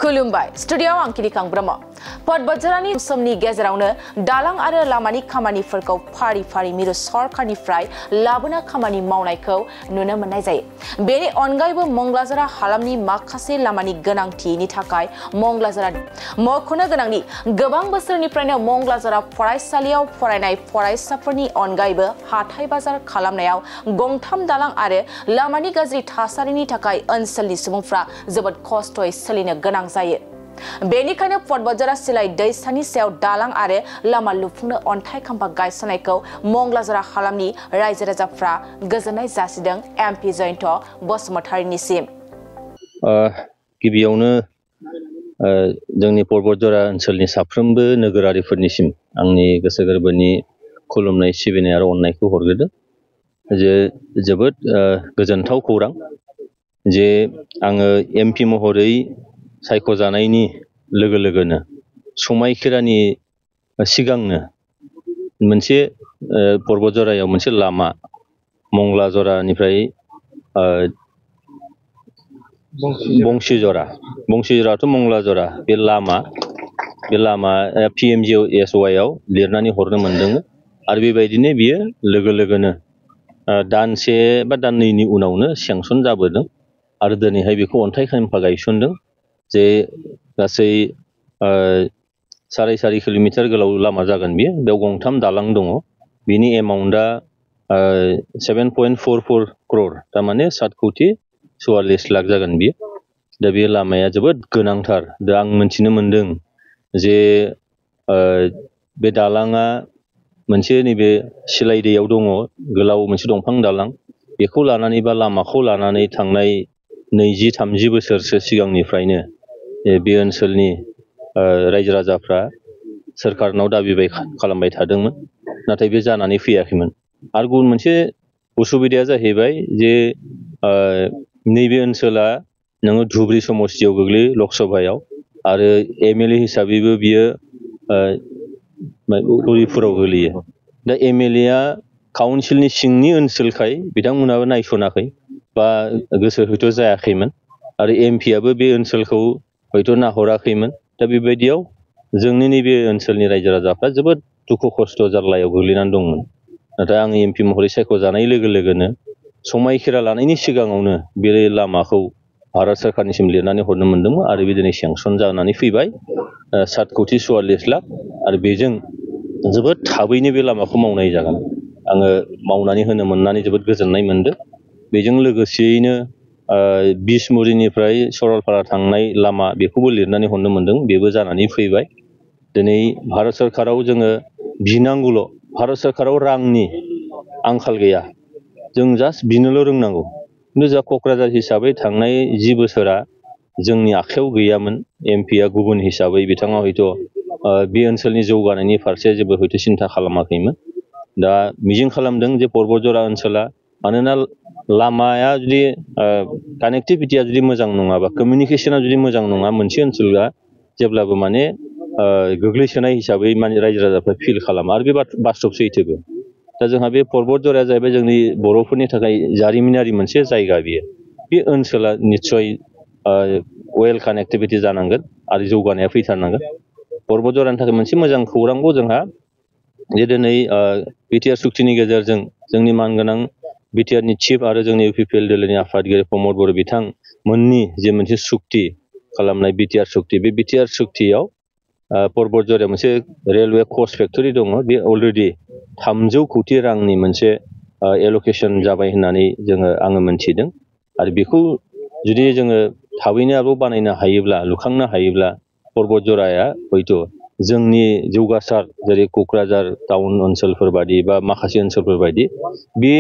खुलुमबाय स्टुडियोआव आं किरिकां ब्रह्म पदबाजारानि समनि गेजेरावनो दालां आरो लामानि खामानिफोरखौ फारि फारि मिरु सरकारनिफ्राय लाबोना खामानि मावनायखौ नुनो मोननाय जायो। बेनि अनगायैबो मंगलाजरा हालामनि माखासे लामानि गोनांथिनि थाखाय मंगलाजरा मख'नो गोनांनि गोबां बोसोरनिफ्रायनो मंगलाजरा फरायसालियाव फरायनाय फरायसाफोरनि अनगायैबो हाथाय बाजार खालामनायाव गंथाम दालां आरो लामानि गाज्रि थासारिनि थाखाय ओनसोलनि सुबुंफ्रा जोबोद खस्थ'यै सोलिनो गोनां जायो। बेनिखायनो पदबाजारा सिलाइ दैसानि सायाव दालां आरो लामा लुफुंनो अन्थाइ खाम्फा गायसननायखौ मंगलाजरा हालामनि रायजो राजाफ्रा गोजोननाय जासिदों एमपि जयन्त बसुमतारीनिसिम। गिबियावनो जोंनि पदबाजारा ओनसोलनि साफ्रोमबो नोगोरारिफोरनिसिम आंनि गोसो गोरबोनि खुलुमनाय सिबिनाय आरो अननायखौ हरग्रोदों। जे जोबोद गोजोनथाव खौरां जे आङो एमपि महरै सायख'जानायनि लोगो लोगोनो समायखिरानि सिगांनो मोनसे पदबाजारायाव मोनसे लामा मंगलाजरानिफ्राय बंसिजराथ' मंगलाजरा बे लामा PMGSY आव लिरनानै हरनो मोनदोंमोन आरो बेबायदिनो बियो लोगो लोगोनो दानसे बा दाननैनि उनावनो सेंसन जाबोदों आरो दिनैहाय बेखौ अन्थाइ खाम्फा गायसनदों जे गासै 4.5 किल'मिटार गोलाव लामा जागोन बियो। बेयाव गंथाम दालां दङ। बिनि एमाउन्टआ 7.44 crore थारमाने 7,44 लाख जागोन बियो। दा बे लामाया जोबोद गोनांथार। दा आं मिथिनो मोनदों जे बे दालाङा मोनसे नैबे सिलाइ दैयाव दङ गोलाव मोनसे दंफां दालां। बेखौ लानानै बा लामाखौ लानानै थांनाय 20-30 बोसोरसो सिगांनिफ्रायनो बे ओनसोलनि रायजो राजाफ्रा सोरखारनाव दाबि खालामबाय थादोंमोन, नाथाय बे जानानै फैयाखैमोन। आरो गुबुन मोनसे उसुबिदाया जाहैबाय जे नैबे ओनसोला नोङो धुब्रि समस्तियाव गोग्लैयो लकसभायाव आरो MLA हिसाबैबो बियो उरिपुराव गोग्लैयो। दा MLA आ काउन्सिलनि सिंनि ओनसोलखाय बिथांमोनाबो नायसनाखै बा गोसो हयथ' जायाखैमोन आरो MP आबो बे ओनसोलखौ हयथ' नाहराखैमोन। दा बेबायदियाव जोंनि नैबे ओनसोलनि रायजो राजाफ्रा जोबोद दुखु खस्थ' जारलायाव गोग्लैनानै दंमोन। नाथाय आं MP महरै सायख'जानाय लोगो लोगोनो समायखिरा लानायनि सिगाङावनो बे लामाखौ भारत सोरखारनिसिम लिरनानै हरनो मोनदोंमोन आरो बिदिनो सेंसन जानानै फैबाय 7,44 लाख आरो बेजों जोबोद थाबैनो बे लामाखौ मावनाय जागोन। आङो मावनानै होनो मोननानै जोबोद गोजोननाय मोनदों। बेजों लोगोसेयैनो बिसमुरिनिफ्राय सरलपारा थांनाय लामा बेखौबो लिरनानै हरनो मोनदों, बेबो जानानै फैबाय। दिनै भारत सोरखाराव जोङो बिनांगौल', भारत सोरखाराव रांनि आंखाल गैया, जों जास्ट बिनोल' रोंनांगौ। खिन्थु जा क'क्राझार हिसाबै थांनाय 10 बोसोरा जोंनि आखायाव गैयामोन। MP आ गुबुन हिसाबै बिथाङा हयथ' बे ओनसोलनि जौगानायनि फारसे जेबो हयथ' सिन्था खालामाखैमोन। दा मिजिं खालामदों जे पदबाजारा ओनसोला, मानोना लामाया जुदि कानेक्टिभिटिया जुदि मोजां नङाबा, कमिउनिकेसना जुदि मोजां नङा, मोनसे ओनसोला जेब्लाबो माने गोग्लैसोनाय हिसाबै माने रायजो राजाफ्रा फिल खालामा आरो बे बास्तब सैथोबो। दा जोंहा बे पदबाजाराया जाहैबाय जोंनि बर'फोरनि थाखाय जारिमिनारि मोनसे जायगा बियो। बे ओनसोला निस्सय वेल कानेक्टिभिटि जानांगोन आरो जौगानाया फैथारनांगोन। पदबाजारानि थाखाय मोनसे मोजां खौरांखौ जोंहा जे दिनै बिटिआर सुक्तिनि गेजेरजों जोंनि मानगोनां बिटिआरनि चिफ आरो जोंनि UPPL दोलोनि आफादगिरि प्रमद बर' बिथांमोननि जे मोनसे सुक्ति खालामनाय बिटिआर सुक्ति, बे बिटिआर सुक्तियाव पदबाजारायाव मोनसे रेलवे कच फेक्टरि दङ। बे अलरेडि 300 कोटि रांनि मोनसे एलकेसन जाबाय होननानै आङो मोनथिदों आरो बेखौ जुदि जोङो थाबैनो आरोबाव बानायनो हायोब्ला, लुखांनो हायोब्ला पदबाजाराया हयथ' जोंनि जौगासार जेरै क'क्राझार टाउन ओनसोलफोर बायदि बा माखासे ओनसोलफोर बायदि बे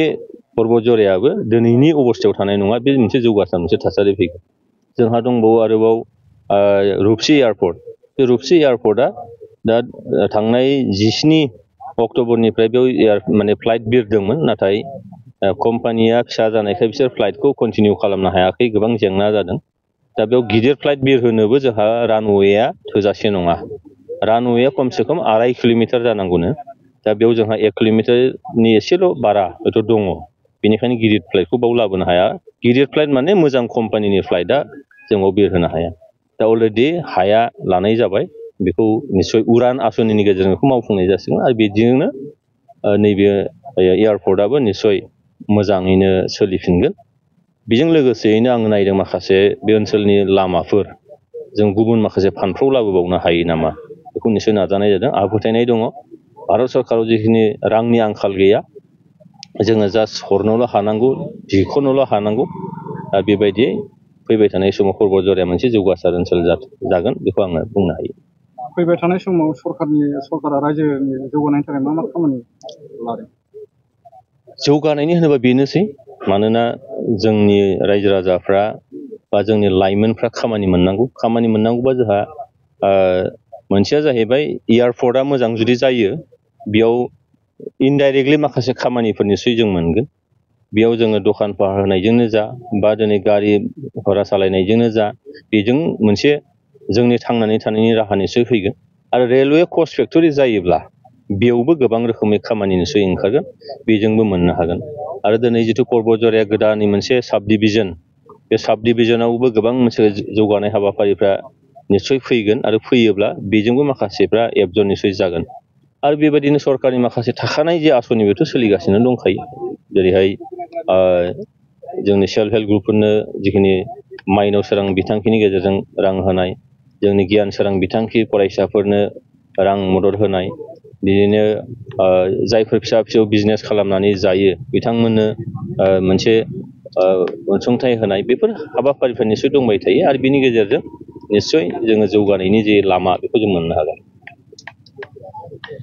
पदबाजारायाबो दिनैनि अबस्थायाव थानाय नङा, बे मोनसे जौगासार मोनसे थासारि फैगोन। जोंहा दंबावो आरोबाव रुपसि एयारपर्ट। बे रुपसि एयारपर्टआ दा थांनाय 17 अक्ट'बरनिफ्राय बेयाव माने फ्लाइट बिरदोंमोन, नाथाय कम्पानिया फिसा जानायखाय बिसोर फ्लाइटखौ कन्टिनिउ खालामनो हायाखै, गोबां जेंना जादों। दा बेयाव गिदिर फ्लाइट बिरहोनोबो जोंहा रानवेया थोजासे नङा। रानवेया खमसे खम 2.5 किल'मिटार जानांगौनो। दा बेयाव जोंहा 1 किल'मिटारनि एसेल' बारा हयथ' दङ। बेनिखायनो गिदिर फ्लाइटखौ बाव लाबोनो हाया। गिदिर फ्लाइट माने मोजां कम्पानिनि फ्लाइटआ जों बाव बिरहोनो हाया। दा अलरेडि हाया लानाय जाबाय बेखौ निस्सय उरान आसनिनि गेजेरजों बेखौ मावफुंनाय जासिगोन आरो बेजोंनो नैबे एयारपर्टआबो निस्सय मोजाङैनो सोलिफिनगोन बेजों लोगोसेयैनो आङो नायदों माखासे बे ओनसोलनि लामाफोर जों गुबुन माखासे फान्डफ्राव लाबोबावनो हायो नामा बेखौ निस्सय नाजानाय जादों आंहा फोथायनाय दङ भारत सरकाराव जिखिनि रांनि आंखाल गैया जोङो जास्ट हरनोल' हानांगौ बिख'नोल' हानांगौ आरो बेबायदि फैबाय थानाय समाव पर्बतझराया मोनसे जौगासार ओनसोल जागोन बेखौ आङो बुंनो हायो फैबाय थानाय समाव सरकारा रायजोनि जौगानायनि थाखाय मा खामानि लादों जौगानायनि होनोबा बेनोसै मानोना जोंनि रायजो राजाफ्रा बा जोंनि लाइमोनफ्रा खामानि मोननांगौबा जोंहा मोनसेया जाहैबाय एयारपर्टआ मोजां जुदि जायो बेयाव इनडाइरेक्टलि माखासे खामानिफोर निस्सय जों मोनगोन बेयाव जोङो दखान फाहार होनायजोंनो जा बा दिनै गारि घरा सालायनायजोंनो जा बेजों मोनसे जोंनि थांनानै थानायनि राहा निस्सय फैगोन आरो रेलवे कस्ट फेक्टरि जायोब्ला बेयावबो गोबां रोखोमै खामानि निस्सय ओंखारगोन बेजोंबो मोननो हागोन आरो दिनै जिथु पर्बतझराया गोदाननि मोनसे साब डिभिजन बे साब डिभिजनावबो गोबां मोनसे जौगानाय हाबाफारिफ्रा निस्सय फैगोन आरो फैयोब्ला बेजोंबो माखासेफ्रा एबजर्ब निस्सय जागोन आरो बेबायदिनो सरकारनि माखासे थाखानाय जे आसनि बेथ' सोलिगासिनो दंखायो जेरैहाय जोंनि सेल्फ हेल्प ग्रुपफोरनो जिखिनि माइनाव सोरां बिथांखिनि गेजेरजों रां होनाय जोंनि गियान सोरां बिथांखि फरायसाफोरनो रां मदद होनाय बिदिनो जायफोर फिसा फिसौ बिजनेस खालामनानै जायो बिथांमोननो मोनसे अनसुंथाइ होनाय बेफोर हाबाफारिफोर निस्सय दंबाय थायो आरो बिनि गेजेरजों निस्सय जोङो जौगानायनि जे लामा बेखौ जों मोननो हागोन